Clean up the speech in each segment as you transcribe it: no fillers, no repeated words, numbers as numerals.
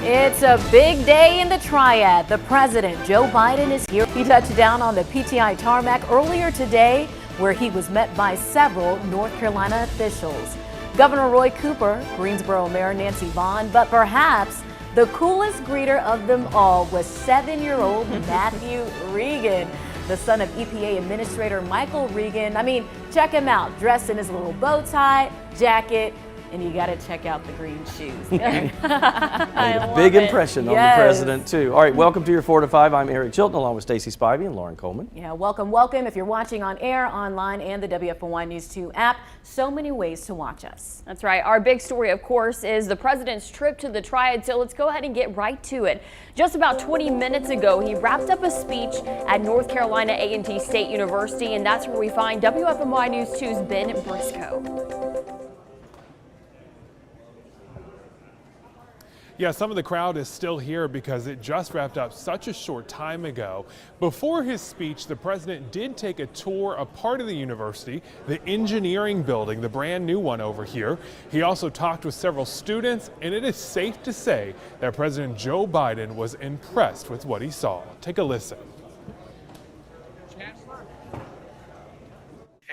It's a big day in the Triad. The president, Joe Biden, is here. He touched down on the PTI tarmac earlier today, where he was met by several North Carolina officials. Governor Roy Cooper, Greensboro Mayor Nancy Vaughn, but perhaps the coolest greeter of them all was 7-year-old Matthew Regan, the son of EPA Administrator Michael Regan. I mean, check him out, dressed in his little bow tie, jacket, and you got to check out the green shoes. Made a big impression on the president, too. All right, welcome to your 4 to 5. I'm Eric Chilton, along with Stacey Spivey and Lauren Coleman. Yeah, welcome, welcome. If you're watching on air, online, and the WFOY News 2 app, so many ways to watch us. That's right. Our big story, of course, is the president's trip to the Triad. So let's go ahead and get right to it. Just about 20 minutes ago, he wrapped up a speech at North Carolina A&T State University, and that's where we find WFOY News 2's Ben Briscoe. Yeah, some of the crowd is still here because it just wrapped up such a short time ago. Before his speech, the president did take a tour of part of the university, the engineering building, the brand new one over here. He also talked with several students, and it is safe to say that President Joe Biden was impressed with what he saw. Take a listen.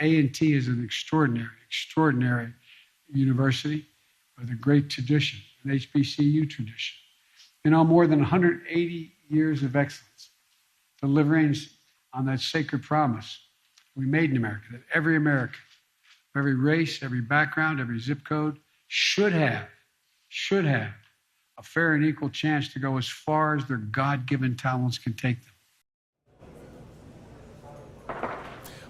A&T is an extraordinary university with a great tradition, an HBCU tradition. You know, more than 180 years of excellence, delivering on that sacred promise we made in America, that every American, every race, every background, every zip code should have a fair and equal chance to go as far as their God-given talents can take them.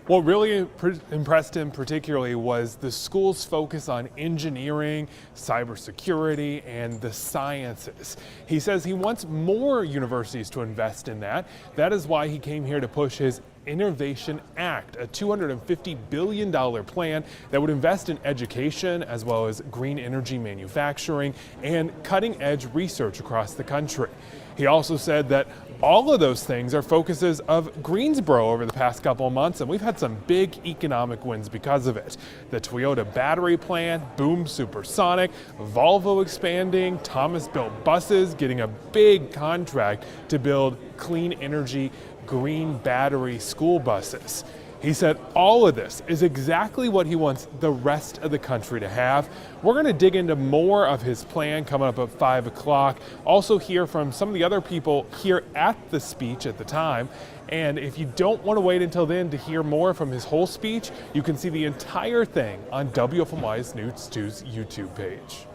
What really impressed him particularly was the school's focus on engineering, cybersecurity, and the sciences. He says he wants more universities to invest in that. That is why he came here to push his Innovation Act, a $250 billion plan that would invest in education as well as green energy manufacturing and cutting-edge research across the country. He also said that all of those things are focuses of Greensboro over the past couple of months, and we've had some big economic wins because of it. The Toyota battery plant, Boom Supersonic, Volvo expanding, Thomas Built Buses getting a big contract to build clean energy green battery school buses. He said all of this is exactly what he wants the rest of the country to have. We're going to dig into more of his plan coming up at 5 o'clock. Also hear from some of the other people here at the speech at the time. And if you don't want to wait until then to hear more from his whole speech, you can see the entire thing on WFOY News 2's YouTube page.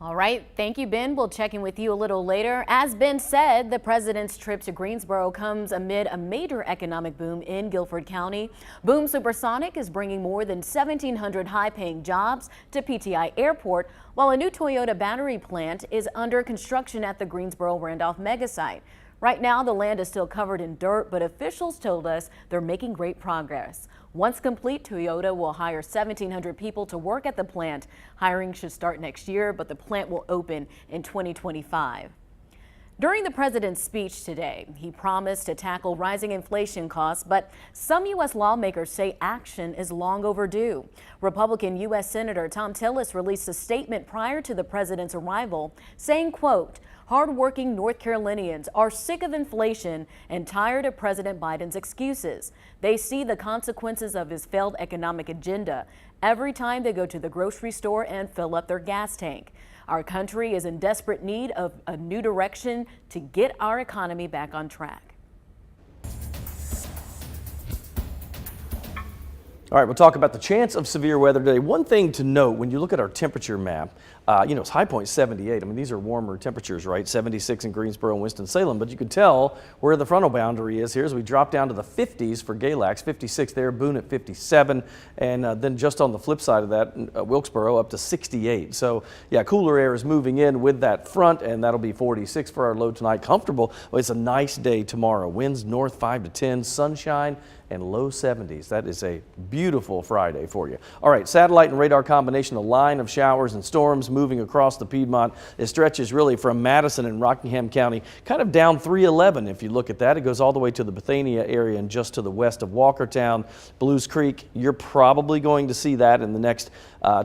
All right. Thank you, Ben. We'll check in with you a little later. As Ben said, the president's trip to Greensboro comes amid a major economic boom in Guilford County. Boom Supersonic is bringing more than 1,700 high-paying jobs to PTI Airport, while a new Toyota battery plant is under construction at the Greensboro-Randolph megasite. Right now, the land is still covered in dirt, but officials told us they're making great progress. Once complete, Toyota will hire 1,700 people to work at the plant. Hiring should start next year, but the plant will open in 2025. During the president's speech today, he promised to tackle rising inflation costs, but some U.S. lawmakers say action is long overdue. Republican U.S. Senator Tom Tillis released a statement prior to the president's arrival saying, quote, "Hardworking North Carolinians are sick of inflation and tired of President Biden's excuses. They see the consequences of his failed economic agenda every time they go to the grocery store and fill up their gas tank. Our country is in desperate need of a new direction to get our economy back on track." All right, we'll talk about the chance of severe weather today. One thing to note when you look at our temperature map, it's high point 78. I mean, these are warmer temperatures, right? 76 in Greensboro and Winston-Salem, but you can tell where the frontal boundary is here as we drop down to the 50s for Galax, 56 there, Boone at 57, and then just on the flip side of that, Wilkesboro up to 68. So, yeah, cooler air is moving in with that front, and that'll be 46 for our low tonight. Comfortable. Well, it's a nice day tomorrow. Winds north 5 to 10, sunshine, and low 70s. That is a beautiful Friday for you. All right, satellite and radar combination, a line of showers and storms moving moving across the Piedmont. It stretches really from Madison and Rockingham County, kind of down 311 if you look at that. It goes all the way to the Bethania area and just to the west of Walkertown. Blues Creek, you're probably going to see that in the next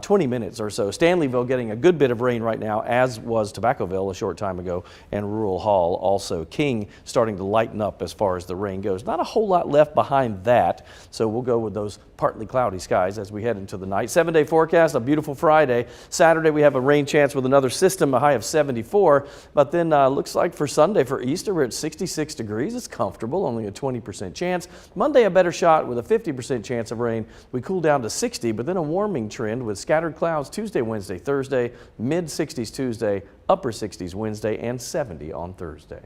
20 minutes or so. Stanleyville getting a good bit of rain right now, as was Tobaccoville a short time ago, and Rural Hall also. King starting to lighten up as far as the rain goes. Not a whole lot left behind that, so we'll go with those partly cloudy skies as we head into the night. 7-day forecast, a beautiful Friday. Saturday we have a rain chance with another system, a high of 74, but then looks like for Sunday, for Easter, we're at 66 degrees. It's comfortable, only a 20% chance. Monday a better shot with a 50% chance of rain. We cool down to 60, but then a warming trend with scattered clouds Tuesday, Wednesday, Thursday, mid 60s Tuesday, upper 60s Wednesday, and 70 on Thursday.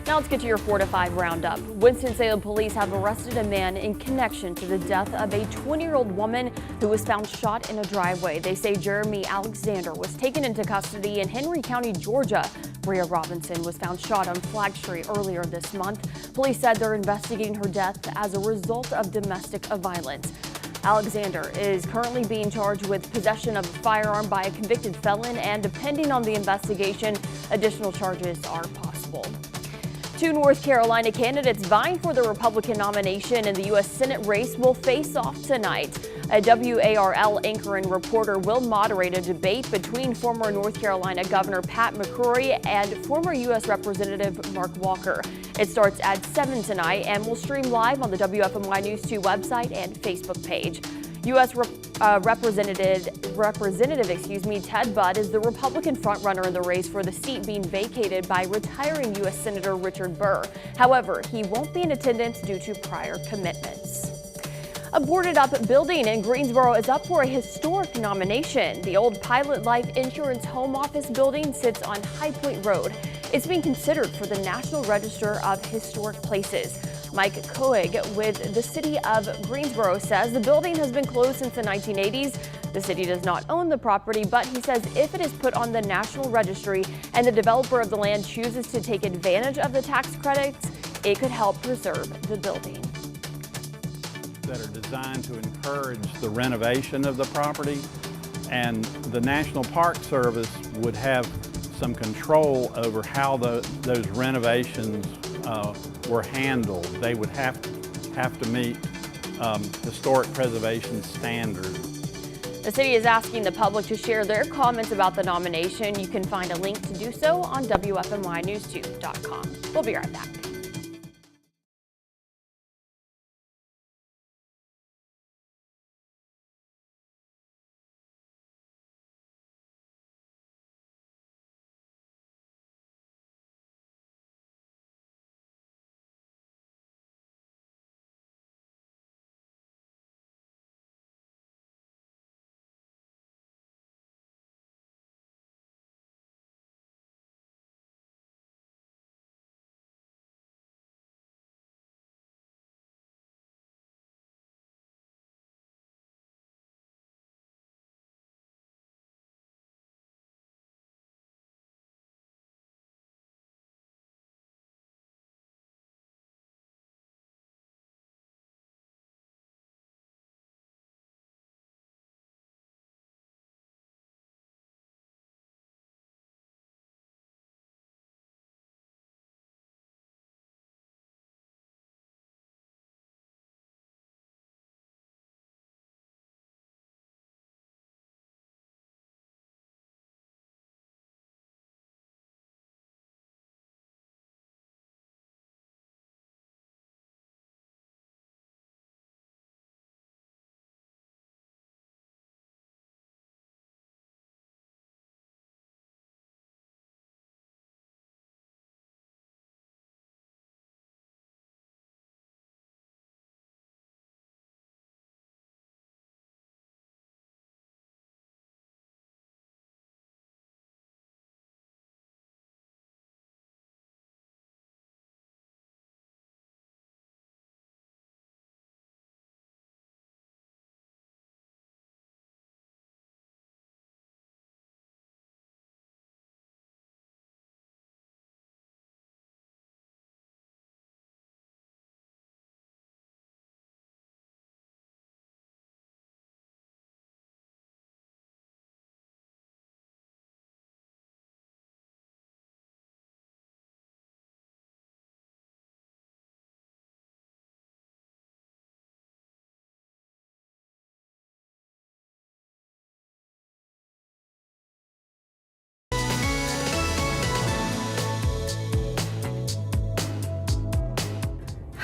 Now let's get to your 4 to 5 roundup. Winston-Salem police have arrested a man in connection to the death of a 20-year-old woman who was found shot in a driveway. They say Jeremy Alexander was taken into custody in Henry County, Georgia. Bria Robinson was found shot on Flag Street earlier this month. Police said they're investigating her death as a result of domestic violence. Alexander is currently being charged with possession of a firearm by a convicted felon, and depending on the investigation, additional charges are possible. 2 North Carolina candidates vying for the Republican nomination in the U.S. Senate race will face off tonight. A WARL anchor and reporter will moderate a debate between former North Carolina Governor Pat McCrory and former U.S. Representative Mark Walker. It starts at 7 tonight and will stream live on the WFMY News 2 website and Facebook page. U.S. Representative Ted Budd is the Republican frontrunner in the race for the seat being vacated by retiring U.S. Senator Richard Burr. However, he won't be in attendance due to prior commitments. A boarded-up building in Greensboro is up for a historic nomination. The old Pilot Life Insurance Home Office building sits on High Point Road. It's being considered for the National Register of Historic Places. Mike Coig with the city of Greensboro says the building has been closed since the 1980s. The city does not own the property, but he says if it is put on the National Registry and the developer of the land chooses to take advantage of the tax credits, it could help preserve the building. That are designed to encourage the renovation of the property, and the National Park Service would have some control over how those renovations were handled. They would have to meet historic preservation standards. The city is asking the public to share their comments about the nomination. You can find a link to do so on WFMYnews2.com. We'll be right back.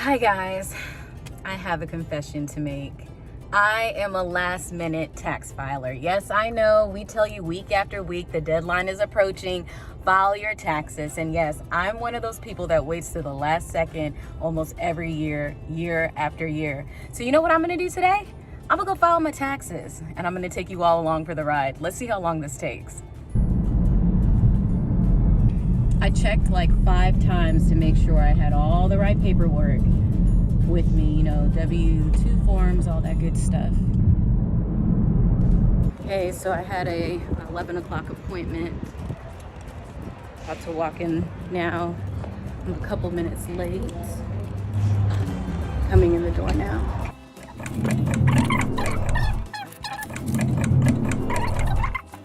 Hi guys, I have a confession to make. I am a last minute tax filer. Yes, I know we tell you week after week the deadline is approaching, file your taxes. And yes, I'm one of those people that waits to the last second almost every year, year after year. So you know what I'm gonna do today? I'm gonna go file my taxes and I'm gonna take you all along for the ride. Let's see how long this takes. I checked like 5 times to make sure I had all the right paperwork with me, you know, W-2 forms, all that good stuff. Okay, so I had a 11 o'clock appointment. About to walk in now. I'm a couple minutes late. Coming in the door now.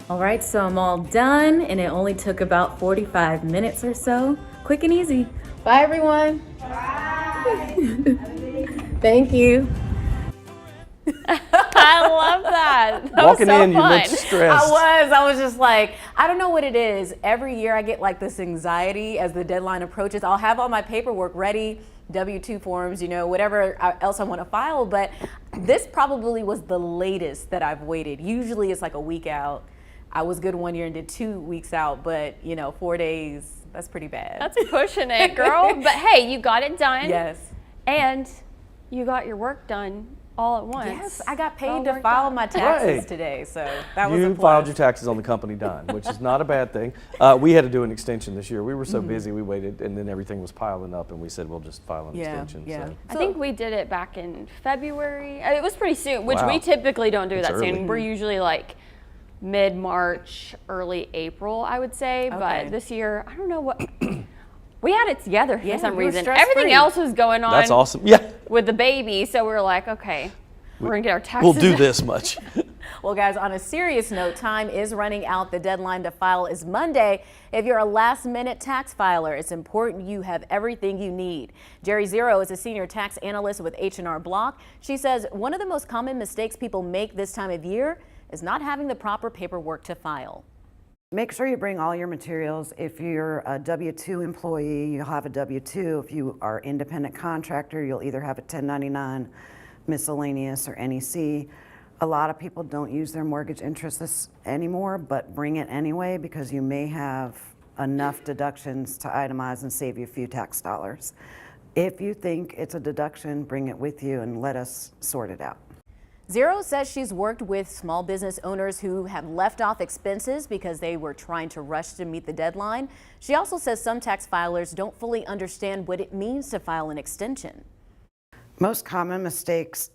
All right, so I'm all done and it only took about 45 minutes or so. Quick and easy. Bye everyone. Bye. Thank you. I love that. That Walking was so in, fun. you look stressed. I was just like, I don't know what it is. Every year I get like this anxiety as the deadline approaches. I'll have all my paperwork ready, W-2 forms, you know, whatever else I want to file. But this probably was the latest that I've waited. Usually it's like a week out. I was good one year and did 2 weeks out, but you know, 4 days, that's pretty bad. That's pushing it, girl. But hey, you got it done. Yes. And you got your work done all at once. Yes, I got All paid to worked file out. my taxes Right. today, so that was a You plus. filed your taxes on the company dime, which is not a bad thing. We had to do an extension this year. We were so busy, we waited, and then everything was piling up, and we said, we'll just file an extension. Yeah. So. I think we did it back in February. It was pretty soon, which Wow. we typically don't do It's that early. soon. We're usually like mid-March, early April, I would say. Okay. But this year, I don't know what. We had it together Yeah, for some you were reason. stress-free. Everything else was going on That's awesome. Yeah, with the baby. So we were like, okay, we're going to get our taxes. we'll do this much. Well, guys, on a serious note, time is running out. The deadline to file is Monday. If you're a last-minute tax filer, it's important you have everything you need. Jerry Zero is a senior tax analyst with H&R Block. She says one of the most common mistakes people make this time of year is not having the proper paperwork to file. Make sure you bring all your materials. If you're a W-2 employee, you'll have a W-2. If you are independent contractor, you'll either have a 1099, miscellaneous, or NEC. A lot of people don't use their mortgage interest anymore, but bring it anyway because you may have enough deductions to itemize and save you a few tax dollars. If you think it's a deduction, bring it with you and let us sort it out. Zero says she's worked with small business owners who have left off expenses because they were trying to rush to meet the deadline. She also says some tax filers don't fully understand what it means to file an extension. Most common mistakes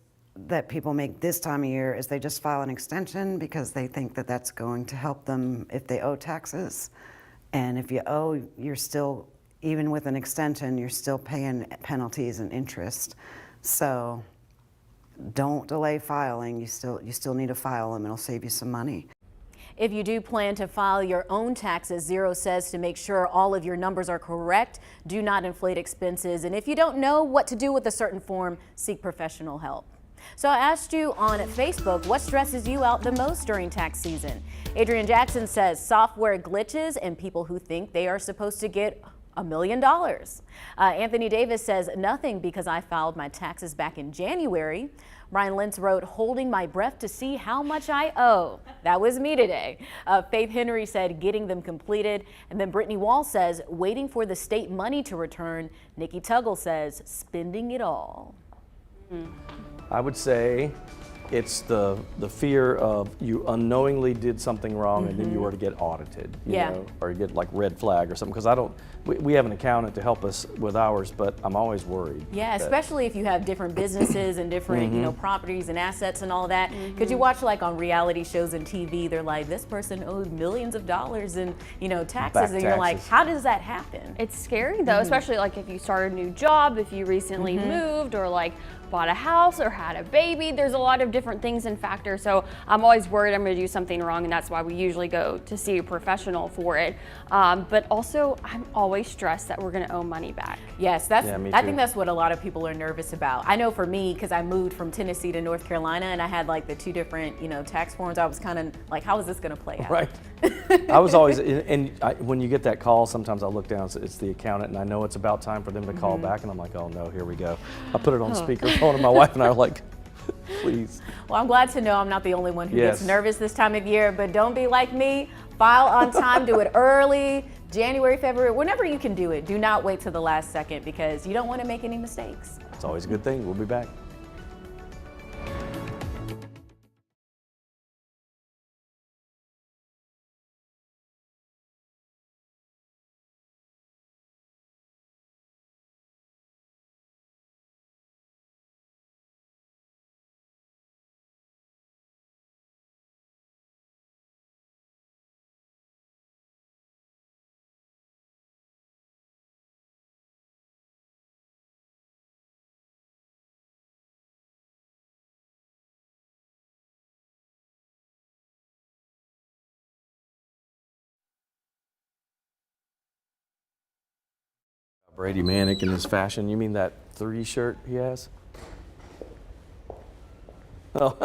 that people make this time of year is they just file an extension because they think that that's going to help them if they owe taxes. And if you owe, you're still, even with an extension, you're still paying penalties and interest. So don't delay filing. You still need to file them. It'll save you some money. If you do plan to file your own taxes, Zero says to make sure all of your numbers are correct, do not inflate expenses. And if you don't know what to do with a certain form, seek professional help. So I asked you on Facebook, what stresses you out the most during tax season? Adrian Jackson says software glitches and people who think they are supposed to get $1 million. Anthony Davis says nothing because I filed my taxes back in January. Brian Lentz wrote, holding my breath to see how much I owe. That was me today. Faith Henry said getting them completed. And then Brittany Wall says waiting for the state money to return. Nikki Tuggle says spending it all. I would say it's the fear of you unknowingly did something wrong and then you were to get audited, you Yeah. know, or you get like red flag or something. Because we have an accountant to help us with ours, but I'm always worried. Yeah, that- especially if you have different businesses and different, you know, properties and assets and all that. Because you watch like on reality shows and TV, they're like, this person owed millions of dollars in, you know, taxes. Back And you're like, taxes. how does that happen? It's scary though, especially like if you start a new job, if you recently moved or like bought a house or had a baby. There's a lot of different things and factors. So I'm always worried I'm going to do something wrong, and that's why we usually go to see a professional for it. But also I'm always stressed that we're going to owe money back. Yes, Yeah, me I too. think that's what a lot of people are nervous about. I know for me, because I moved from Tennessee to North Carolina and I had like the two different, you know, tax forms, I was kind of like, how is this going to play out? Right. I was always, when you get that call, sometimes I look down, it's the accountant, and I know it's about time for them to call back, and I'm like, oh no, here we go. I put it on speakerphone, and my wife and I are like, please. Well, I'm glad to know I'm not the only one who Yes. gets nervous this time of year, but don't be like me. File on time, do it early, January, February, whenever you can do it. Do not wait till the last second because you don't want to make any mistakes. It's always a good thing. We'll be back. Brady Manick in his fashion. You mean that 3 shirt he has? Oh.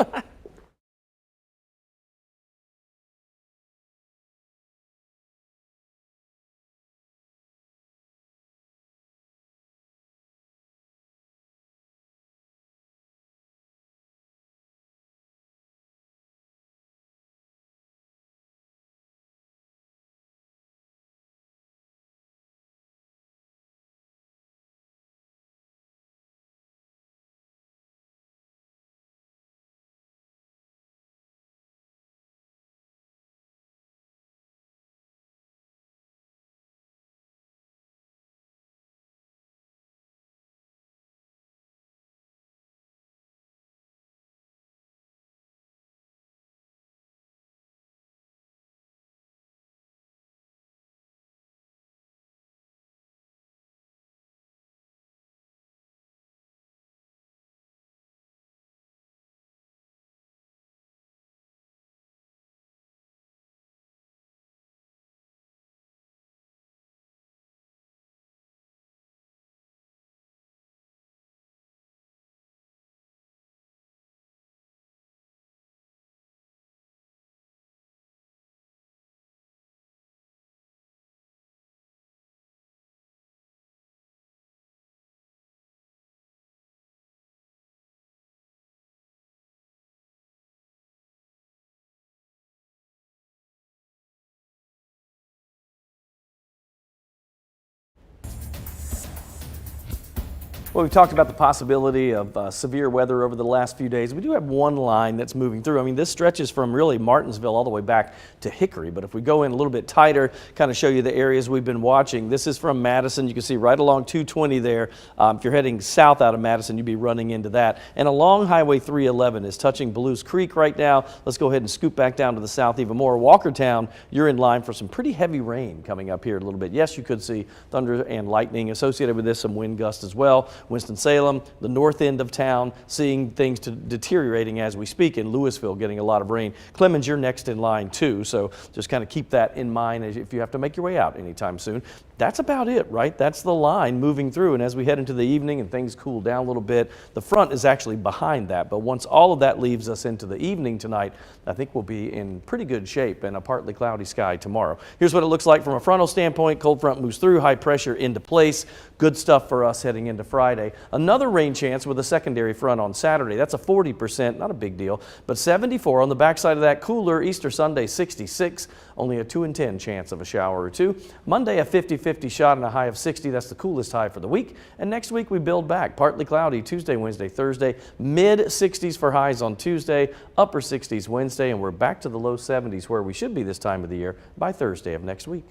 Well, we've talked about the possibility of severe weather over the last few days. We do have one line that's moving through. I mean, this stretches from really Martinsville all the way back to Hickory. But if we go in a little bit tighter, kind of show you the areas we've been watching. This is from Madison. You can see right along 220 there. If you're heading south out of Madison, you'd be running into that. And along Highway 311 is touching Blues Creek right now. Let's go ahead and scoot back down to the south even more. Walkertown, you're in line for some pretty heavy rain coming up here a little bit. Yes, you could see thunder and lightning associated with this, some wind gusts as well. Winston-Salem, the north end of town, seeing things deteriorating as we speak. In Louisville, getting a lot of rain. Clemens, you're next in line too, so just kind of keep that in mind as if you have to make your way out anytime soon. That's about it, right? That's the line moving through, and as we head into the evening and things cool down a little bit, the front is actually behind that, but once all of that leaves us into the evening tonight, I think we'll be in pretty good shape and a partly cloudy sky tomorrow. Here's what it looks like from a frontal standpoint. Cold front moves through, high pressure into place. Good stuff for us heading into Friday. Another rain chance with a secondary front on Saturday. That's a 40%, not a big deal, but 74 on the backside of that. Cooler Easter Sunday, 66, only a 2 in 10 chance of a shower or two. Monday, a 50-50 shot and a high of 60. That's the coolest high for the week. And next week we build back. Partly cloudy Tuesday, Wednesday, Thursday. Mid 60s for highs on Tuesday, upper 60s Wednesday, and we're back to the low 70s where we should be this time of the year by Thursday of next week.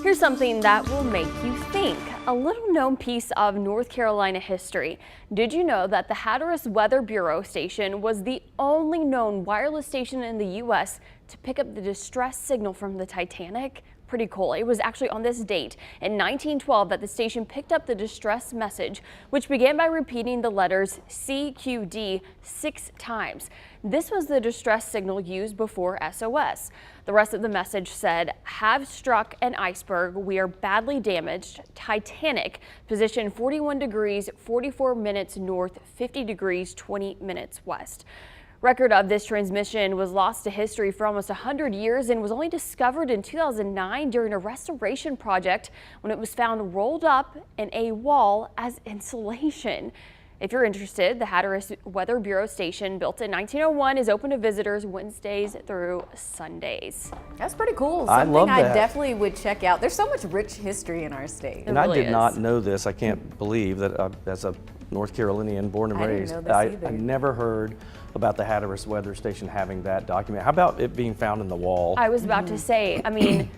Here's something that will make you think. A little known piece of North Carolina history. Did you know that the Hatteras Weather Bureau station was the only known wireless station in the U.S. to pick up the distress signal from the Titanic? Pretty cool. It was actually on this date in 1912 that the station picked up the distress message, which began by repeating the letters CQD 6 times. This was the distress signal used before SOS. The rest of the message said, "Have struck an iceberg. We are badly damaged. Titanic, position 41 degrees, 44 minutes north, 50 degrees, 20 minutes west." Record of this transmission was lost to history for almost 100 years and was only discovered in 2009 during a restoration project when it was found rolled up in a wall as insulation. If you're interested, the Hatteras Weather Bureau station, built in 1901, is open to visitors Wednesdays through Sundays. That's pretty cool. I Something love I that. definitely would check out. There's so much rich history in our state. And really I did not is. know this. I can't believe that as a North Carolinian, born and I didn't raised, know this I either. never heard about the Hatteras weather station having that document. How about it being found in the wall? I was about to say, I mean,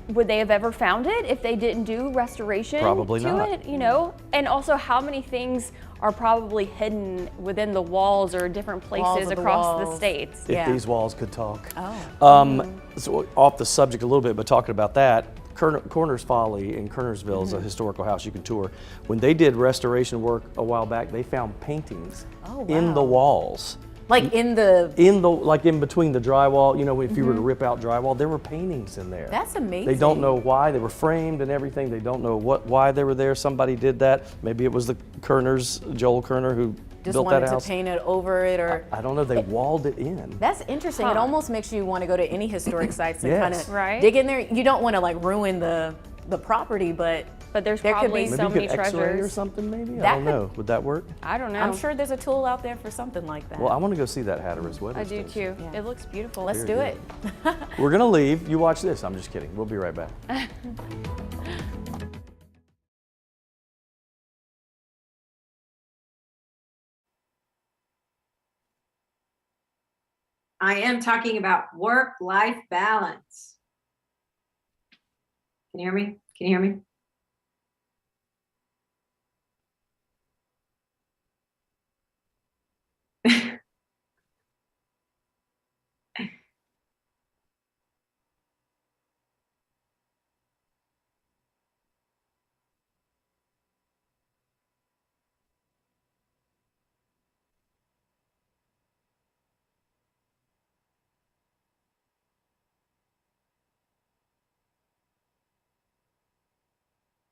would they have ever found it if they didn't do restoration Probably to not. it, you know? And also, how many things are probably hidden within the walls or different Walls places of the across the walls. states? If Yeah. these walls could talk. Oh. So off the subject a little bit, but talking about that, Corner's Folly in Kernersville is a historical house you can tour. When they did restoration work a while back, they found paintings Oh, in the wow. walls. Like in the, Like in between the drywall, you know, if you were to rip out drywall, there were paintings in there. that's amazing. They don't know why. They were framed and everything. They don't know why they were there. Somebody did that. Maybe it was the Kerners, Joel Kerner, who Just built wanted that to house. paint it over it, or I don't know. They walled it in. that's interesting. It Huh. almost makes you want to go to any historic sites and Yes. kind of Right. dig in there. You don't want to like ruin the property, but There's there could probably be Maybe so you many could X-ray or treasures. something. Maybe I That don't could- know. Would that work? I don't know. I'm sure there's a tool out there for something like that. Well, I want to go see that Hatteras weather I do station. too. Yeah. It looks beautiful. Let's Very do good. it. We're gonna leave. You watch this. I'm just kidding. We'll be right back. I am talking about work-life balance. Can you hear me? Can you hear me?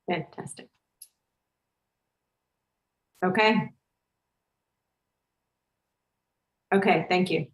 Fantastic. Okay. Okay, thank you.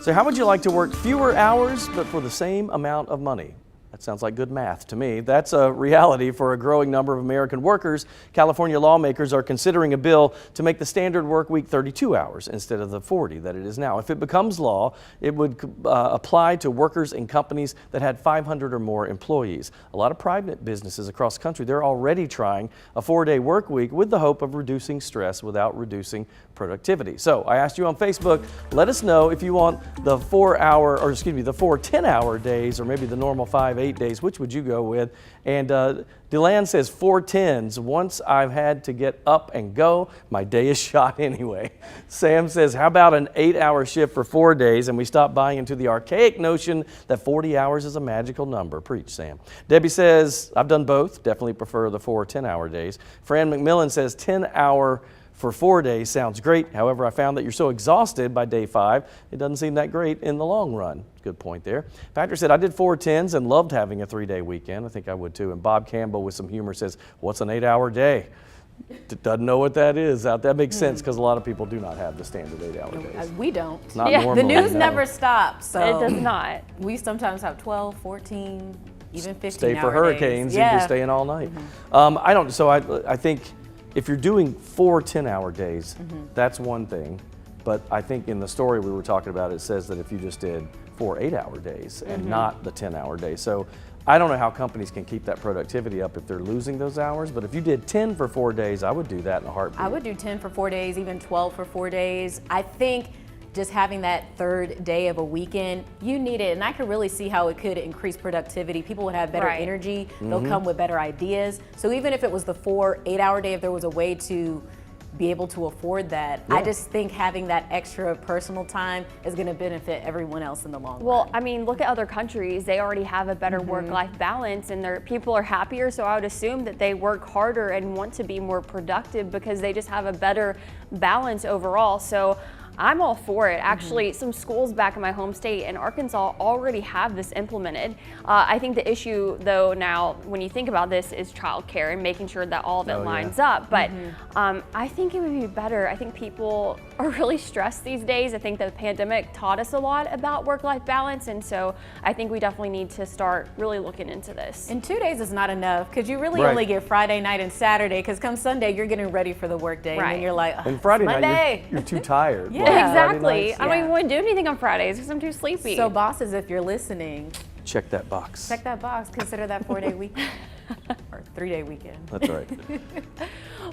So how would you like to work fewer hours but for the same amount of money? That sounds like good math to me. That's a reality for a growing number of American workers. California lawmakers are considering a bill to make the standard work week 32 hours instead of the 40 that it is now. If it becomes law, it would apply to workers in companies that had 500 or more employees. A lot of private businesses across the country, they're already trying a 4-day work week with the hope of reducing stress without reducing productivity. So I asked you on Facebook, let us know if you want the 4 10-hour days or maybe the normal 5 8 8 days. Which would you go with? And Deland says 4 10s. Once I've had to get up and go, my day is shot anyway. Sam says, how about an 8-hour shift for 4 days? And we stop buying into the archaic notion that 40 hours is a magical number. Preach, Sam. Debbie says, I've done both. Definitely prefer the 4 10-hour days. Fran McMillan says 10-hour for 4 days sounds great. However, I found that you're so exhausted by day 5, it doesn't seem that great in the long run. Good point there. Patrick said, I did 4 10s and loved having a 3-day weekend. I think I would too. And Bob Campbell with some humor says, what's an 8-hour day? Doesn't know what that is. That makes sense because a lot of people do not have the standard 8-hour days. We don't. It's not Yeah. normal. The news no. never stops, so It does not. we sometimes have 12, 14, even 15 Stay for hour hurricanes, days. you'd be Yeah. staying all night. I think if you're doing 4 10-hour days, that's one thing. But I think in the story we were talking about, it says that if you just did 4 8-hour days and not the 10-hour days. So I don't know how companies can keep that productivity up if they're losing those hours. But if you did 10 for 4 days, I would do that in a heartbeat. I would do 10 for 4 days, even 12 for 4 days. I think just having that third day of a weekend, you need it. And I could really see how it could increase productivity. People would have better Right. energy. They'll come with better ideas. So even if it was the 4 8-hour day, if there was a way to be able to afford that, I just think having that extra personal time is going to benefit everyone else in the long run. Well, I mean, look at other countries. They already have a better work-life balance and their people are happier. So I would assume that they work harder and want to be more productive because they just have a better balance overall. So I'm all for it. Actually, some schools back in my home state in Arkansas already have this implemented. I think the issue, though, now when you think about this, is childcare and making sure that all of it lines up. But I think it would be better. I think people are really stressed these days. I think the pandemic taught us a lot about work-life balance, and so I think we definitely need to start really looking into this. And 2 days is not enough because you really Right. only get Friday night and Saturday because come Sunday, you're getting ready for the work day. And Right. then you're like, And Friday it's night, Monday. you're too tired. Yeah. Like Friday Exactly. nights. I don't even want to do anything on Fridays because I'm too sleepy. So bosses, if you're listening, Check that box. check that box. Consider that 4-day weekend or 3-day weekend. That's right.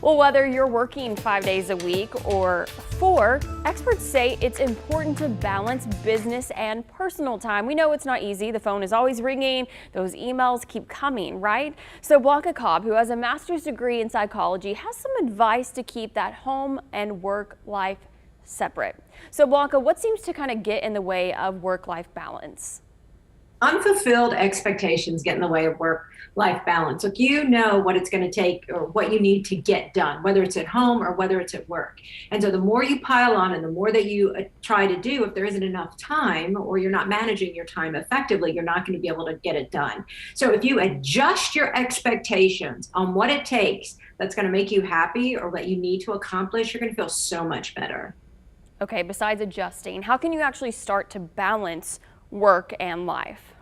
Well, whether you're working 5 days a week or 4, experts say it's important to balance business and personal time. We know it's not easy. The phone is always ringing. Those emails keep coming, right? So Blanca Cobb, who has a master's degree in psychology, has some advice to keep that home and work life separate. So Blanca, what seems to kind of get in the way of work-life balance? Unfulfilled expectations get in the way of work-life balance. Look, you know what it's going to take or what you need to get done, whether it's at home or whether it's at work. And so the more you pile on and the more that you try to do, if there isn't enough time or you're not managing your time effectively, you're not going to be able to get it done. So if you adjust your expectations on what it takes that's going to make you happy or what you need to accomplish, you're going to feel so much better. Okay, besides adjusting, how can you actually start to balance work and life?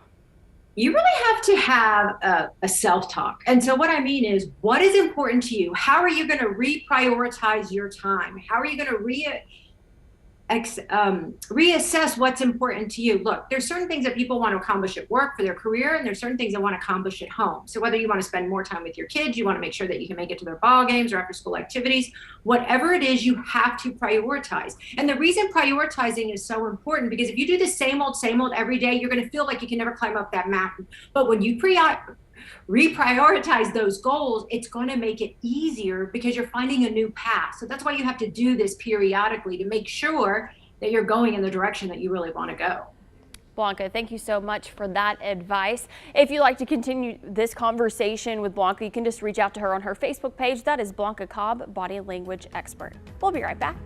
You really have to have a self-talk. And so what I mean is, what is important to you? How are you going to reprioritize your time? How are you going to reassess what's important to you? Look, there's certain things that people want to accomplish at work for their career, and there's certain things they want to accomplish at home. So whether you want to spend more time with your kids, you want to make sure that you can make it to their ball games or after school activities, whatever it is, you have to prioritize. And the reason prioritizing is so important, because if you do the same old every day, you're going to feel like you can never climb up that mountain. But when you reprioritize those goals, it's going to make it easier because you're finding a new path. So that's why you have to do this periodically to make sure that you're going in the direction that you really want to go. Blanca, thank you so much for that advice. If you'd like to continue this conversation with Blanca, you can just reach out to her on her Facebook page. That is Blanca Cobb, body language expert. We'll be right back.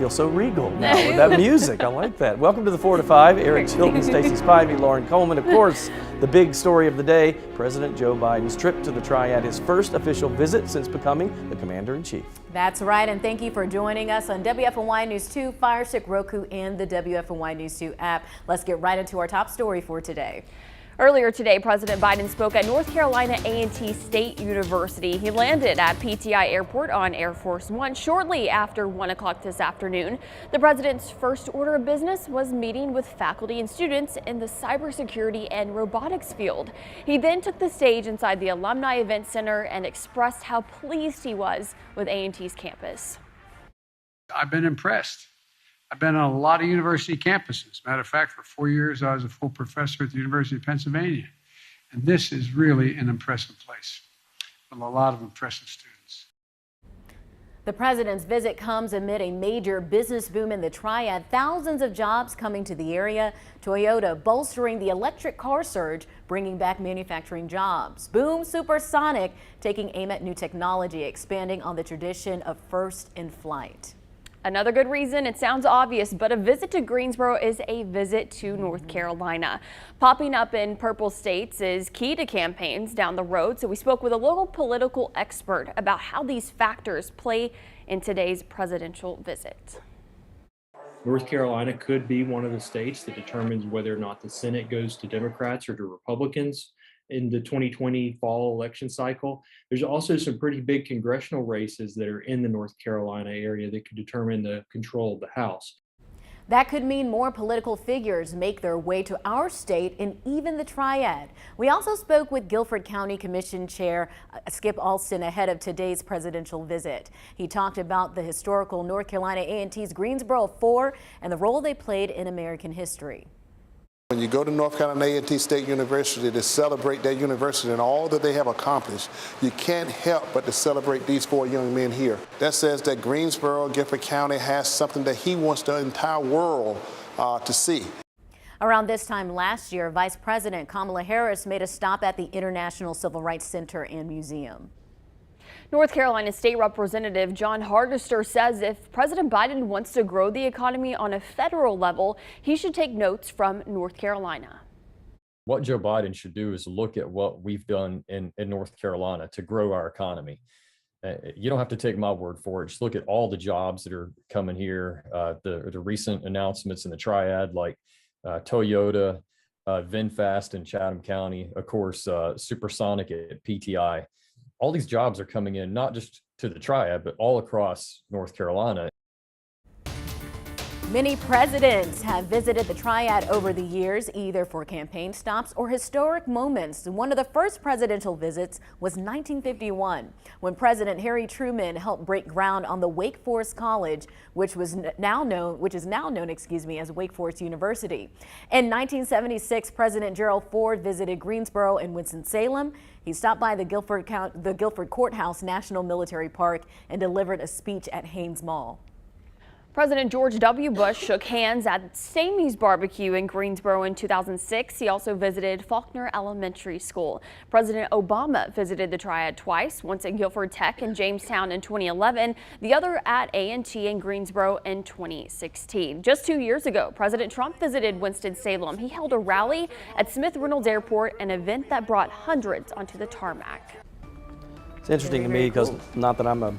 feel so regal now with that music. I like that. Welcome to the 4 to 5. Eric Chilton, Stacey Spivey, Lauren Coleman. Of course, the big story of the day, President Joe Biden's trip to the Triad, his first official visit since becoming the Commander-in-Chief. That's right, and thank you for joining us on WFNY News 2, Fire Stick, Roku, and the WFNY News 2 app. Let's get right into our top story for today. Earlier today, President Biden spoke at North Carolina A&T State University. He landed at PTI Airport on Air Force One shortly after 1 o'clock this afternoon. The president's first order of business was meeting with faculty and students in the cybersecurity and robotics field. He then took the stage inside the Alumni Event Center and expressed how pleased he was with A&T's campus. I've been impressed. I've been on a lot of university campuses. Matter of fact, for 4 years, I was a full professor at the University of Pennsylvania. And this is really an impressive place with a lot of impressive students. The president's visit comes amid a major business boom in the Triad. Thousands of jobs coming to the area. Toyota bolstering the electric car surge, bringing back manufacturing jobs. Boom Supersonic taking aim at new technology, expanding on the tradition of first in flight. Another good reason, it sounds obvious, but a visit to Greensboro is a visit to North Carolina. Popping up in purple states is key to campaigns down the road, so we spoke with a local political expert about how these factors play in today's presidential visit. North Carolina could be one of the states that determines whether or not the Senate goes to Democrats or to Republicans in the 2020 fall election cycle. There's also some pretty big congressional races that are in the North Carolina area that could determine the control of the House. That could mean more political figures make their way to our state and even the Triad. We also spoke with Guilford County Commission Chair Skip Alston ahead of today's presidential visit. He talked about the historical North Carolina A&T's Greensboro 4 and the role they played in American history. When you go to North Carolina A&T State University to celebrate that university and all that they have accomplished, you can't help but to celebrate these 4 young men here. That says that Greensboro, Guilford County has something that he wants the entire world to see. Around this time last year, Vice President Kamala Harris made a stop at the International Civil Rights Center and Museum. North Carolina State Representative John Hardister says if President Biden wants to grow the economy on a federal level, he should take notes from North Carolina. What Joe Biden should do is look at what we've done in North Carolina to grow our economy. You don't have to take my word for it. Just look at all the jobs that are coming here. The recent announcements in the Triad, like Toyota, VinFast in Chatham County, of course, Supersonic at PTI. All these jobs are coming in, not just to the Triad, but all across North Carolina. Many presidents have visited the Triad over the years, either for campaign stops or historic moments. One of the first presidential visits was 1951, when President Harry Truman helped break ground on the Wake Forest College, which is now known as Wake Forest University. In 1976, President Gerald Ford visited Greensboro and Winston-Salem. He stopped by the Guilford Courthouse National Military Park and delivered a speech at Haynes Mall. President George W. Bush shook hands at Stamey's Barbecue in Greensboro in 2006. He also visited Faulkner Elementary School. President Obama visited the Triad twice, once at Guilford Tech and Jamestown in 2011, the other at A&T in Greensboro in 2016. Just 2 years ago, President Trump visited Winston-Salem. He held a rally at Smith Reynolds Airport, an event that brought hundreds onto the tarmac. It's interesting to me because not that I'm a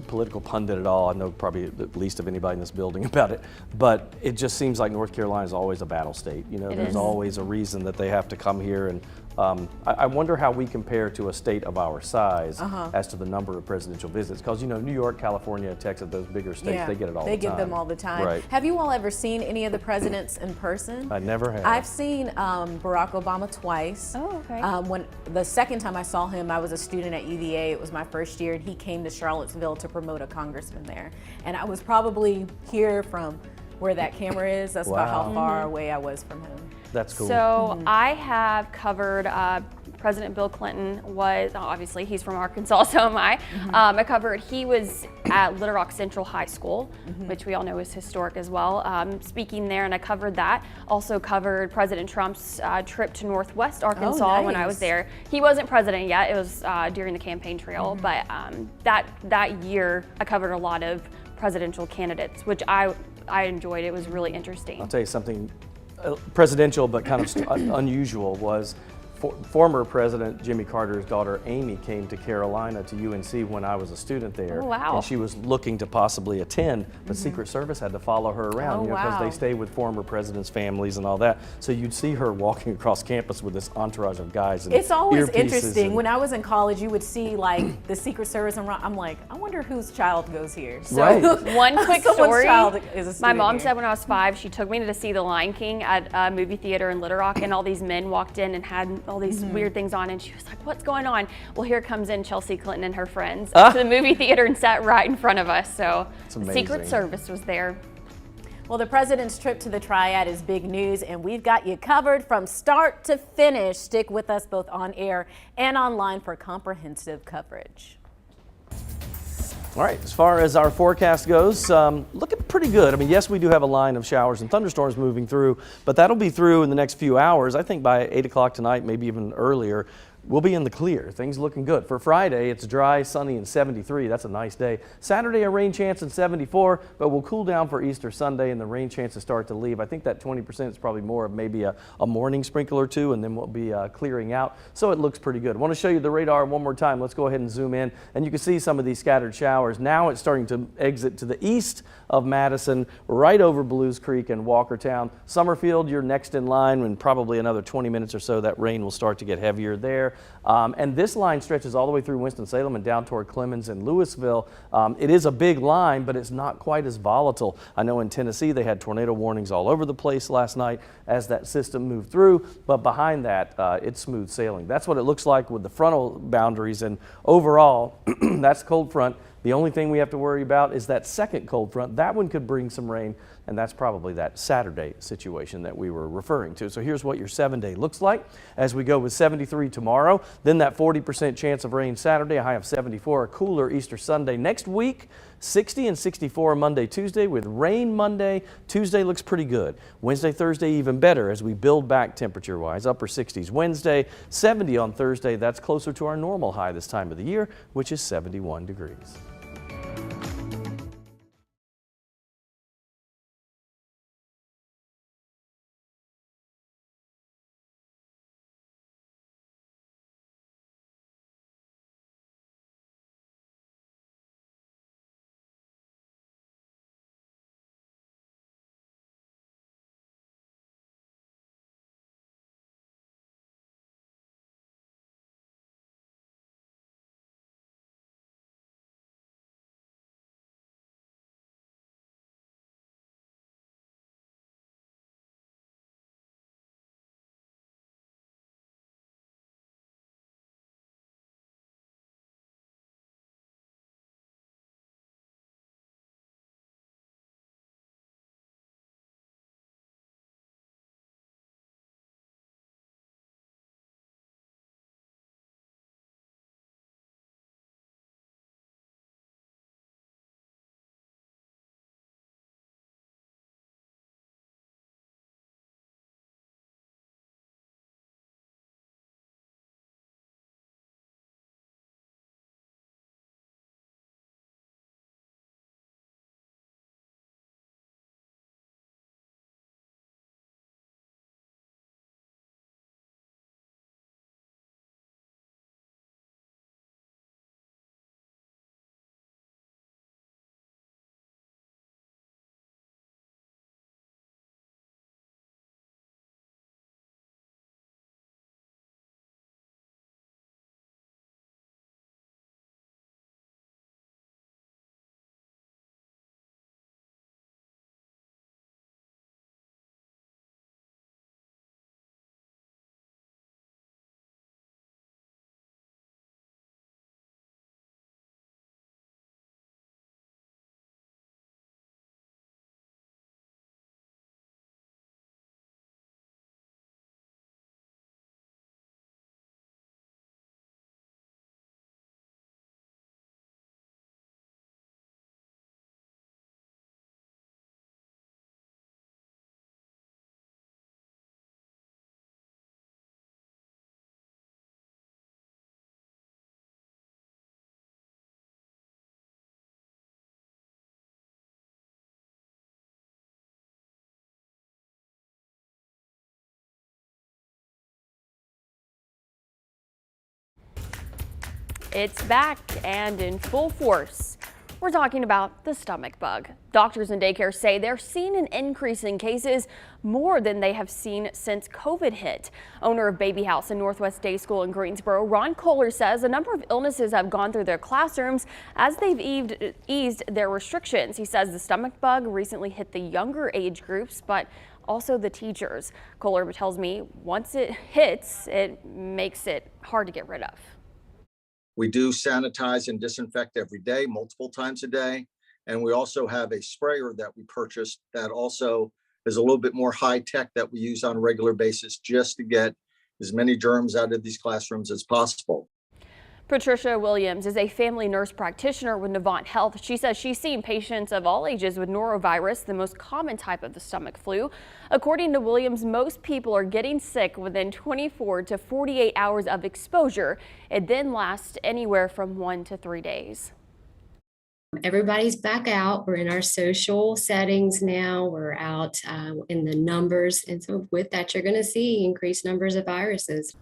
political pundit at all. I know probably the least of anybody in this building about it, but it just seems like North Carolina is always a battle state. You know, there's always a reason that they have to come here, and I wonder how we compare to a state of our size as to the number of presidential visits, because you know, New York, California, Texas, those bigger states, they get it all the time. They get them all the time. Right. Have you all ever seen any of the presidents in person? I never have. I've seen Barack Obama twice. Oh, okay. When the second time I saw him, I was a student at UVA. It was my first year, and he came to Charlottesville to promote a congressman there. And I was probably here from where that camera is. That's about how far away I was from him. That's cool. So I have covered President Bill Clinton was, obviously he's from Arkansas, so am I. He was at Little Rock Central High School, which we all know is historic as well, speaking there, and I covered that. Also covered President Trump's trip to Northwest Arkansas when I was there. He wasn't president yet, it was during the campaign trail, but that year I covered a lot of presidential candidates, which I enjoyed. It was really interesting. I'll tell you something presidential but kind of unusual was former President Jimmy Carter's daughter Amy came to Carolina to UNC when I was a student there. Oh, wow. And she was looking to possibly attend, but Secret Service had to follow her around, because they stay with former presidents' families and all that. So you'd see her walking across campus with this entourage of guys. And it's always earpieces interesting. When I was in college, you would see like the Secret Service, and I'm like, I wonder whose child goes here. So Right. One quick someone's story. child is a My student mom here. said when I was 5, she took me to see The Lion King at a movie theater in Little Rock, and all these men walked in and had all these weird things on, and she was like, what's going on? Well, here comes in Chelsea Clinton and her friends to the movie theater and sat right in front of us. So the Secret Service was there. Well, the president's trip to the Triad is big news, and we've got you covered from start to finish. Stick with us both on air and online for comprehensive coverage. All right, as far as our forecast goes, looking pretty good. I mean, yes, we do have a line of showers and thunderstorms moving through, but that'll be through in the next few hours. I think by 8 o'clock tonight, maybe even earlier, we'll be in the clear. Things looking good. For Friday, it's dry, sunny, and 73. That's a nice day. Saturday, a rain chance in 74, but we'll cool down for Easter Sunday, and the rain chances start to leave. I think that 20% is probably more of maybe a morning sprinkle or two, and then we'll be clearing out. So it looks pretty good. I want to show you the radar one more time. Let's go ahead and zoom in, and you can see some of these scattered showers. Now it's starting to exit to the east of Madison, right over Blues Creek and Walkertown. Summerfield, you're next in line, and probably another 20 minutes or so, that rain will start to get heavier there. And this line stretches all the way through Winston-Salem and down toward Clemens and Louisville. It is a big line, but it's not quite as volatile. I know in Tennessee they had tornado warnings all over the place last night as that system moved through, but behind that, it's smooth sailing. That's what it looks like with the frontal boundaries, and overall, that's cold front. The only thing we have to worry about is that second cold front. That one could bring some rain, and that's probably that Saturday situation that we were referring to. So here's what your 7-day looks like as we go with 73 tomorrow, then that 40% chance of rain Saturday, a high of 74, a cooler Easter Sunday. Next week, 60 and 64 Monday, Tuesday, with rain Monday. Tuesday looks pretty good. Wednesday, Thursday, even better as we build back temperature-wise. Upper 60s Wednesday, 70 on Thursday. That's closer to our normal high this time of the year, which is 71 degrees. It's back and in full force. We're talking about the stomach bug. Doctors and daycare say they're seeing an increase in cases, more than they have seen since COVID hit. Owner of Baby House and Northwest Day School in Greensboro, Ron Kohler, says a number of illnesses have gone through their classrooms as they've eased their restrictions. He says the stomach bug recently hit the younger age groups, but also the teachers. Kohler tells me once it hits, it makes it hard to get rid of. We do sanitize and disinfect every day, multiple times a day. And we also have a sprayer that we purchased that also is a little bit more high tech that we use on a regular basis just to get as many germs out of these classrooms as possible. Patricia Williams is a family nurse practitioner with Lamont Health. She says she's seen patients of all ages with norovirus, the most common type of the stomach flu. According to Williams, most people are getting sick within 24 to 48 hours of exposure. It then lasts anywhere from 1 to 3 days. Everybody's back out. We're in our social settings now. We're out in the numbers. And so with that, you're going to see increased numbers of viruses.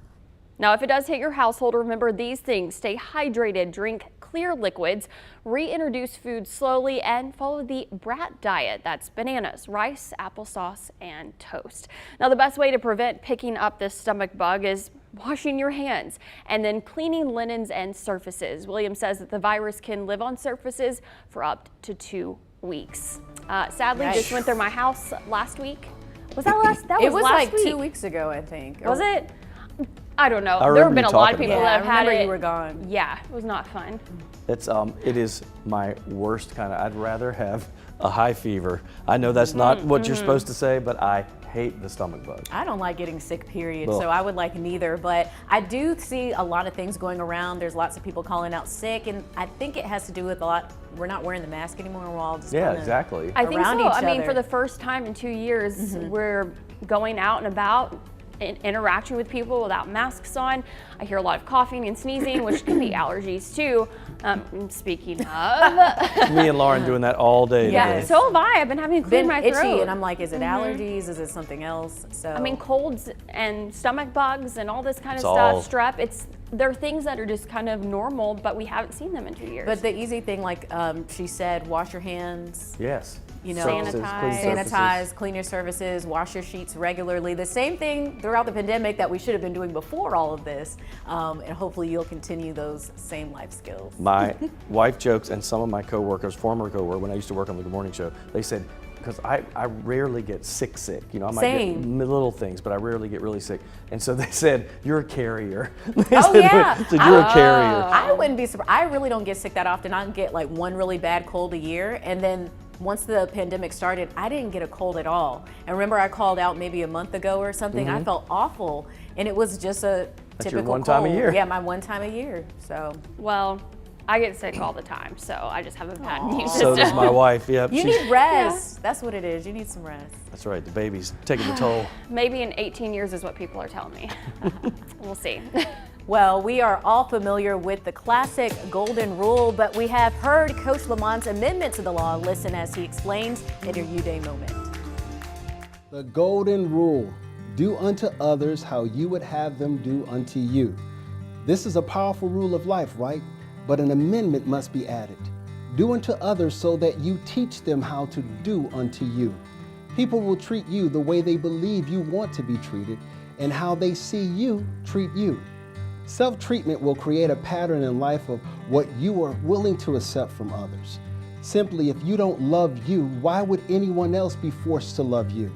Now, if it does hit your household, remember these things. Stay hydrated, drink clear liquids, reintroduce food slowly, and follow the BRAT diet. That's bananas, rice, applesauce, and toast. Now, the best way to prevent picking up this stomach bug is washing your hands and then cleaning linens and surfaces. Williams says that the virus can live on surfaces for up to 2 weeks. Sadly, just went through my house last week. Was that last? That was last like week. 2 weeks ago, I think. Was it? I don't know. I There have remember been you a lot of talking people about that have had it. You were gone. Yeah, it was not fun. It is my worst kind of, I'd rather have a high fever. I know that's not what you're supposed to say, but I hate the stomach bug. I don't like getting sick, period, Ugh. so I would like neither, but I do see a lot of things going around. There's lots of people calling out sick, and I think it has to do with a lot, we're not wearing the mask anymore, we're all just Yeah, exactly. I think around so. each I mean, other. for the first time in 2 years, we're going out and about and interacting with people without masks on. I hear a lot of coughing and sneezing, which can be allergies too. Speaking of. Me and Lauren doing that all day Yeah, today. so have I. I've been having to clear Been my itchy, throat. and I'm like, is it allergies? Is it something else? So I mean, colds and stomach bugs and all this kind of It's stuff, strep, they're things that are just kind of normal, but we haven't seen them in 2 years. But the easy thing, like she said, wash your hands. Yes. You know, Surfaces, clean surfaces. sanitize, clean your surfaces, wash your sheets regularly. The same thing throughout the pandemic that we should have been doing before all of this. And hopefully you'll continue those same life skills. My wife jokes, and some of my coworkers, former coworkers, when I used to work on the Good Morning Show, they said, because I rarely get sick, you know, I might get little things, but I rarely get really sick. And so they said, you're a carrier. Oh yeah, said, you're a carrier. I wouldn't be surprised. I really don't get sick that often. I get like one really bad cold a year, and then once the pandemic started, I didn't get a cold at all. And remember, I called out maybe a month ago or something. I felt awful, and it was just a That's typical your one time a cold. year. Yeah, my one time a year. So well, I get sick all the time, so I just have a bad immune system. So does my wife. Yep. you need rest. That's what it is. You need some rest. That's right. The baby's taking the toll. Maybe in 18 years is what people are telling me. We'll see. Well, we are all familiar with the classic golden rule, but we have heard Coach Lamont's amendment to the law. Listen as he explains in your U-Day moment. The golden rule, do unto others how you would have them do unto you. This is a powerful rule of life, right? But an amendment must be added. Do unto others so that you teach them how to do unto you. People will treat you the way they believe you want to be treated and how they see you treat you. Self-treatment will create a pattern in life of what you are willing to accept from others. Simply, if you don't love you, why would anyone else be forced to love you?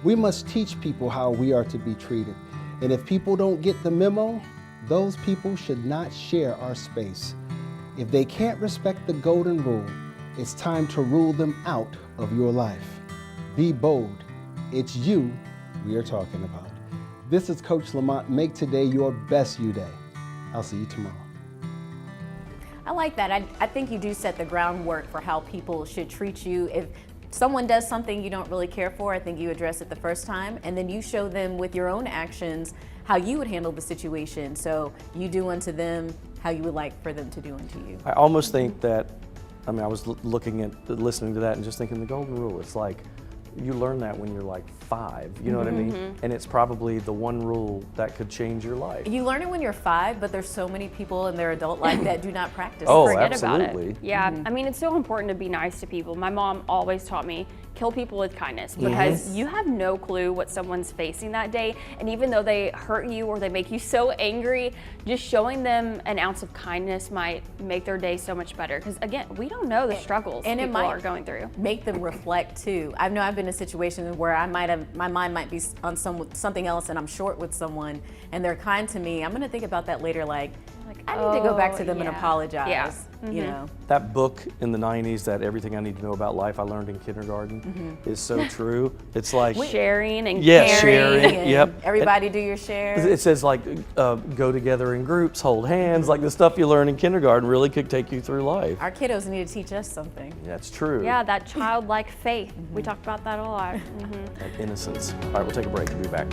We must teach people how we are to be treated. And if people don't get the memo, those people should not share our space. If they can't respect the golden rule, it's time to rule them out of your life. Be bold. It's you we are talking about. This is Coach Lamont. Make today your best U-Day. I'll see you tomorrow. I like that. I think you do set the groundwork for how people should treat you. If someone does something you don't really care for, I think you address it the first time, and then you show them with your own actions how you would handle the situation. So you do unto them how you would like for them to do unto you. I almost think that, I mean, I was listening to that and just thinking the golden rule, it's like, you learn that when you're like 5, you know what I mean? And it's probably the one rule that could change your life. You learn it when you're 5, but there's so many people in their adult life that do not practice. Oh, Forget absolutely. about it. Yeah, I mean, it's so important to be nice to people. My mom always taught me, kill people with kindness, because you have no clue what someone's facing that day. And even though they hurt you or they make you so angry, just showing them an ounce of kindness might make their day so much better. Because again, we don't know the struggles and people it might are going through. Make them reflect too. I know I've been in situations where my mind might be on something else and I'm short with someone and they're kind to me. I'm gonna think about that later, like I need to go back to them and apologize. Yeah. You know. That book in the 90s, that Everything I Need to Know About Life I Learned in Kindergarten, is so true. It's like sharing and sharing. And Yep. Everybody do your share. It says like go together in groups, hold hands, like the stuff you learn in kindergarten really could take you through life. Our kiddos need to teach us something. That's true. Yeah, that childlike faith. We talked about that a lot. That innocence. All right, we'll take a break and be back.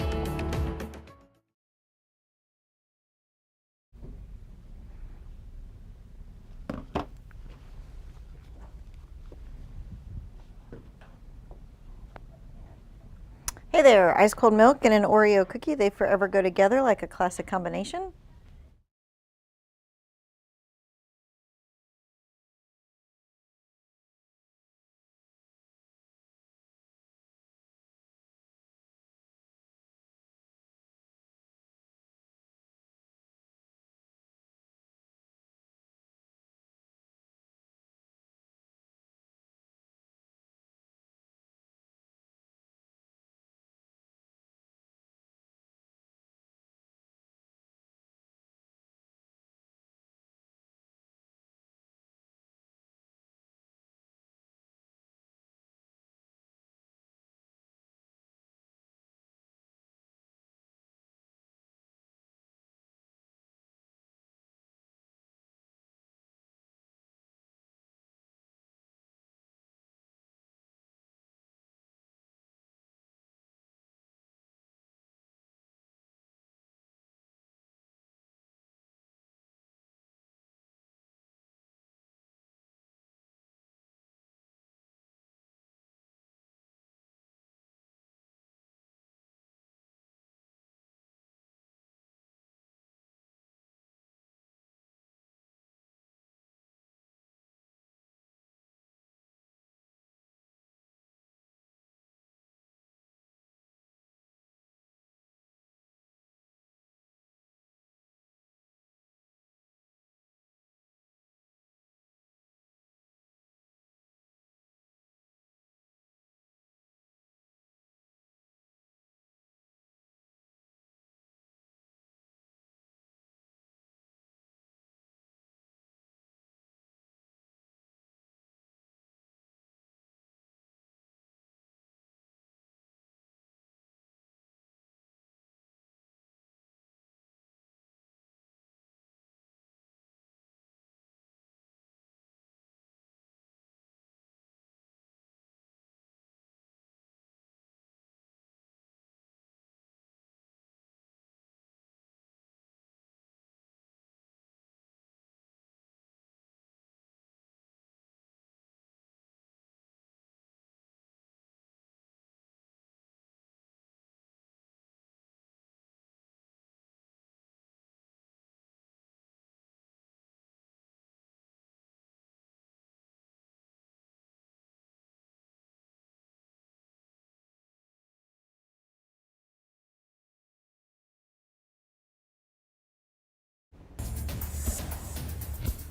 Hey there, ice cold milk and an Oreo cookie, they forever go together like a classic combination.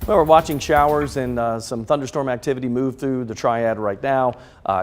Well, we're watching showers and some thunderstorm activity move through the Triad right now.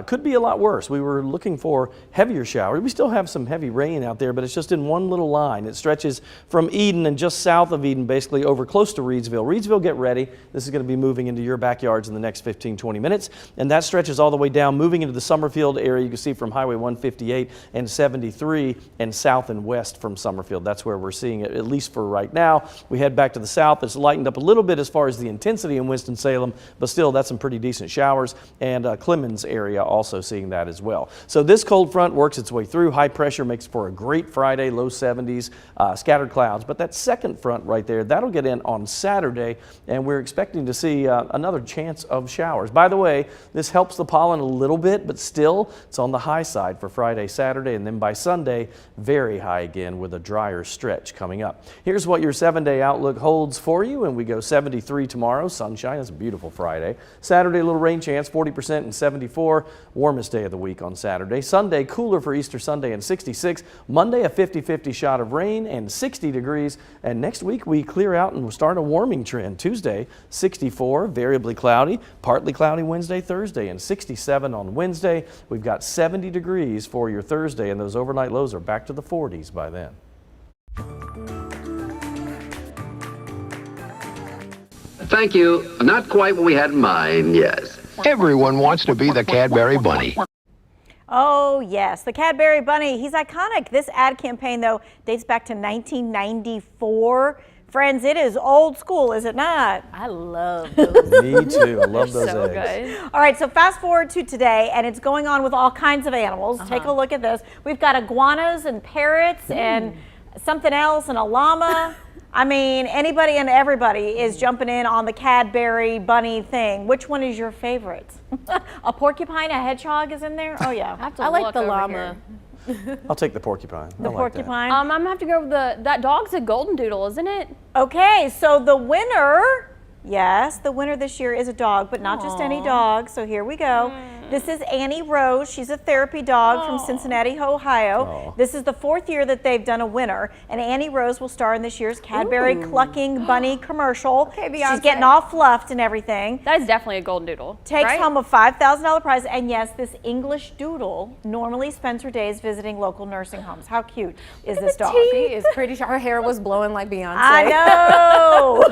Could be a lot worse. We were looking for heavier showers. We still have some heavy rain out there, but it's just in one little line. It stretches from Eden and just south of Eden, basically over close to Reidsville. Reidsville, get ready. This is going to be moving into your backyards in the next 15-20 minutes. And that stretches all the way down, moving into the Summerfield area. You can see from Highway 158 and 73 and south and west from Summerfield. That's where we're seeing it, at least for right now. We head back to the south. It's lightened up a little bit as far as as the intensity in Winston-Salem, but still that's some pretty decent showers, and Clemens area also seeing that as well. So this cold front works its way through. High pressure makes for a great Friday, low 70s, scattered clouds. But that second front right there, that'll get in on Saturday, and we're expecting to see another chance of showers. By the way, this helps the pollen a little bit, but still it's on the high side for Friday, Saturday, and then by Sunday, very high again with a drier stretch coming up. Here's what your 7-day outlook holds for you, and we go 73 tomorrow, sunshine. It's a beautiful Friday. Saturday, a little rain chance, 40% and 74, warmest day of the week on Saturday. Sunday, cooler for Easter Sunday and 66. Monday, a 50-50 shot of rain and 60 degrees. And next week, we clear out and we'll start a warming trend. Tuesday, 64, variably cloudy, partly cloudy Wednesday, Thursday, and 67 on Wednesday. We've got 70 degrees for your Thursday, and those overnight lows are back to the 40s by then. Thank you. Not quite what we had in mind, yes. Everyone wants to be the Cadbury Bunny. Oh, yes, the Cadbury Bunny. He's iconic. This ad campaign, though, dates back to 1994. Friends, it is old school, is it not? I love those. Me too. I love those So eggs. good. All right, so fast forward to today, and it's going on with all kinds of animals. Take a look at this. We've got iguanas and parrots and something else and a llama. I mean, anybody and everybody is jumping in on the Cadbury Bunny thing. Which one is your favorite? A porcupine, a hedgehog is in there? Oh, yeah. I like the llama. I'll take the porcupine. The I like porcupine? I'm gonna have to go with that dog's a golden doodle, isn't it? Okay, so the winner, yes, the winner this year is a dog, but not just any dog. So here we go. This is Annie Rose. She's a therapy dog from Cincinnati, Ohio. This is the 4th year that they've done a winner, and Annie Rose will star in this year's Cadbury Clucking Bunny commercial. Okay, She's getting all fluffed and everything. That is definitely a golden doodle. Takes right? home a $5,000 prize, and yes, this English doodle normally spends her days visiting local nursing homes. How cute is this dog? She is pretty sure her hair was blowing like Beyonce. I know.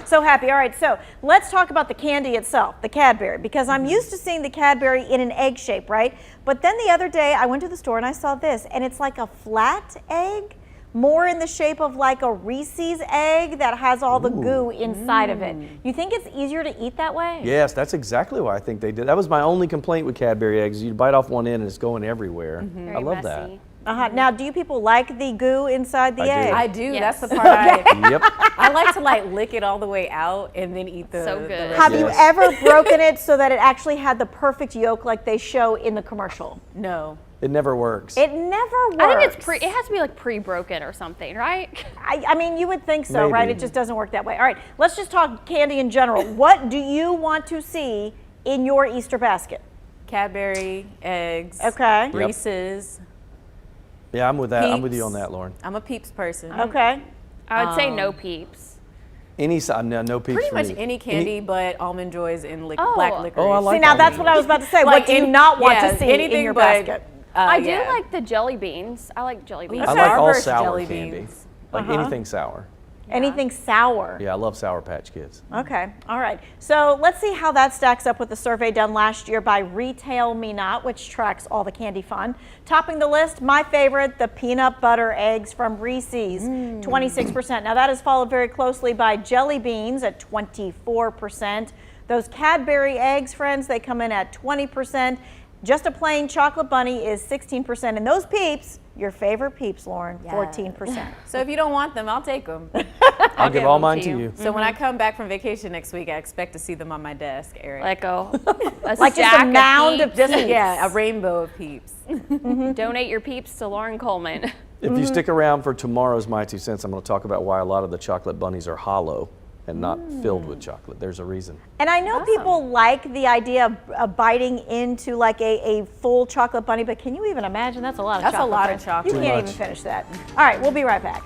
So happy. All right, so let's talk about the candy itself, the Cadbury, because I'm used to seeing the Cadbury in an egg shape, right? But then the other day I went to the store and I saw this, and it's like a flat egg, more in the shape of like a Reese's egg that has all the goo inside of it. You think it's easier to eat that way? Yes, that's exactly why I think they did. That was my only complaint with Cadbury eggs. You bite off one end and it's going everywhere. I love that. Now, do you people like the goo inside the egg? I do. Yes. That's the part Yep. I like to like lick it all the way out and then eat the. So good. the Have you ever broken it so that it actually had the perfect yolk like they show in the commercial? No. It never works. It never works. I think it has to be like pre-broken or something, right? I mean, you would think so, right? Maybe. It just doesn't work that way. All right, let's just talk candy in general. What do you want to see in your Easter basket? Cadbury eggs. Okay. Yep. Reese's. Yeah, I'm with that. I'm with you Peeps. on that, Lauren. I'm a Peeps person. Okay. I would say no Peeps. Any side, no peeps Pretty for much me. any candy but almond joys and Oh. black licorice. Oh, I like See, now that's almond what I was about to say. Like What do you any- not want yeah, to see anything in your but, basket? I do yeah. like the jelly beans. I like jelly beans. I like all Starburst sour jelly candy. beans. Like anything sour. Anything sour? Yeah, I love Sour Patch Kids. Okay, all right. So let's see how that stacks up with the survey done last year by Retail Me Not, which tracks all the candy fun. Topping the list, my favorite, the peanut butter eggs from Reese's, 26%. Now that is followed very closely by jelly beans at 24%. Those Cadbury eggs, friends, they come in at 20%. Just a plain chocolate bunny is 16%. And those Peeps, your favorite Peeps, Lauren, 14%. So if you don't want them, I'll take them. I'll give all mine to you. So when I come back from vacation next week, I expect to see them on my desk, Eric. Like a Like just a mound of Peeps. Peeps. Yeah, a rainbow of Peeps. Donate your Peeps to Lauren Coleman. If you stick around for tomorrow's My 2 Cents, I'm going to talk about why a lot of the chocolate bunnies are hollow and not filled with chocolate. There's a reason. And I know people like the idea of biting into like a full chocolate bunny, but can you even imagine? That's a lot of That's a chocolate. lot of friends. chocolate. You Too can't much. even finish that. All right, we'll be right back.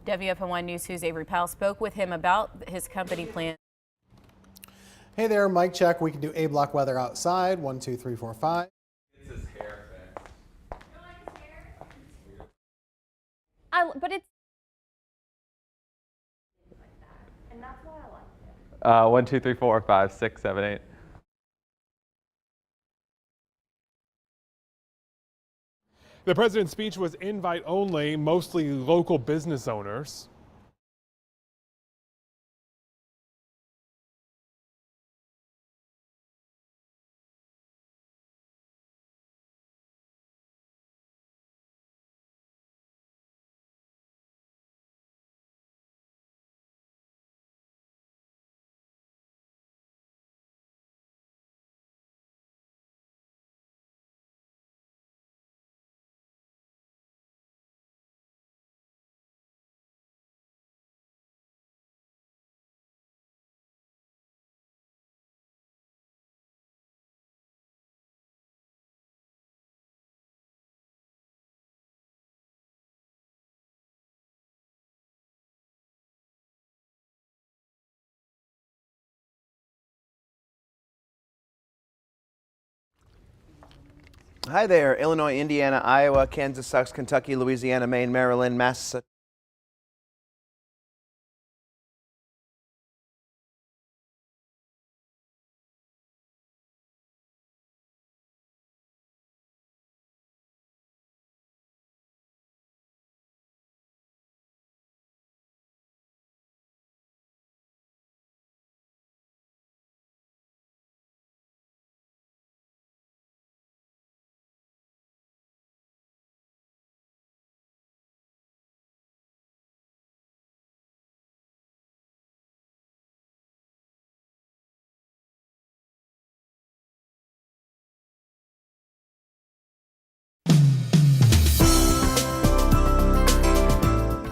WFMY News 2's Avery Powell spoke with him about his company plan. Hey there, mic check. We can do A-block weather outside. 1, 2, 3, 4, 5. It's his hair thing. But it's. And that's why I like it. 1, 2, 3, 4, 5, 6, 7, 8. The president's speech was invite only, mostly local business owners. Hi there, Illinois, Indiana, Iowa, Kansas sucks, Kentucky, Louisiana, Maine, Maryland, Massachusetts.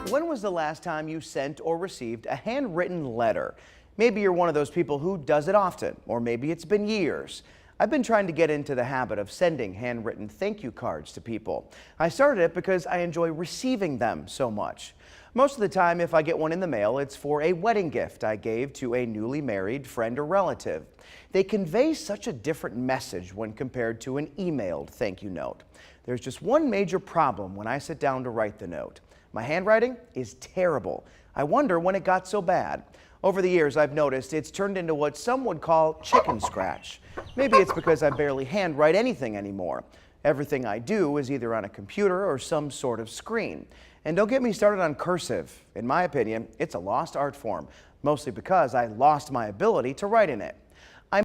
When was the last time you sent or received a handwritten letter? Maybe you're one of those people who does it often, or maybe it's been years. I've been trying to get into the habit of sending handwritten thank you cards to people. I started it because I enjoy receiving them so much. Most of the time, if I get one in the mail, it's for a wedding gift I gave to a newly married friend or relative. They convey such a different message when compared to an emailed thank you note. There's just one major problem when I sit down to write the note. My handwriting is terrible. I wonder when it got so bad. Over the years, I've noticed it's turned into what some would call chicken scratch. Maybe it's because I barely handwrite anything anymore. Everything I do is either on a computer or some sort of screen. And don't get me started on cursive. In my opinion, it's a lost art form, mostly because I lost my ability to write in it.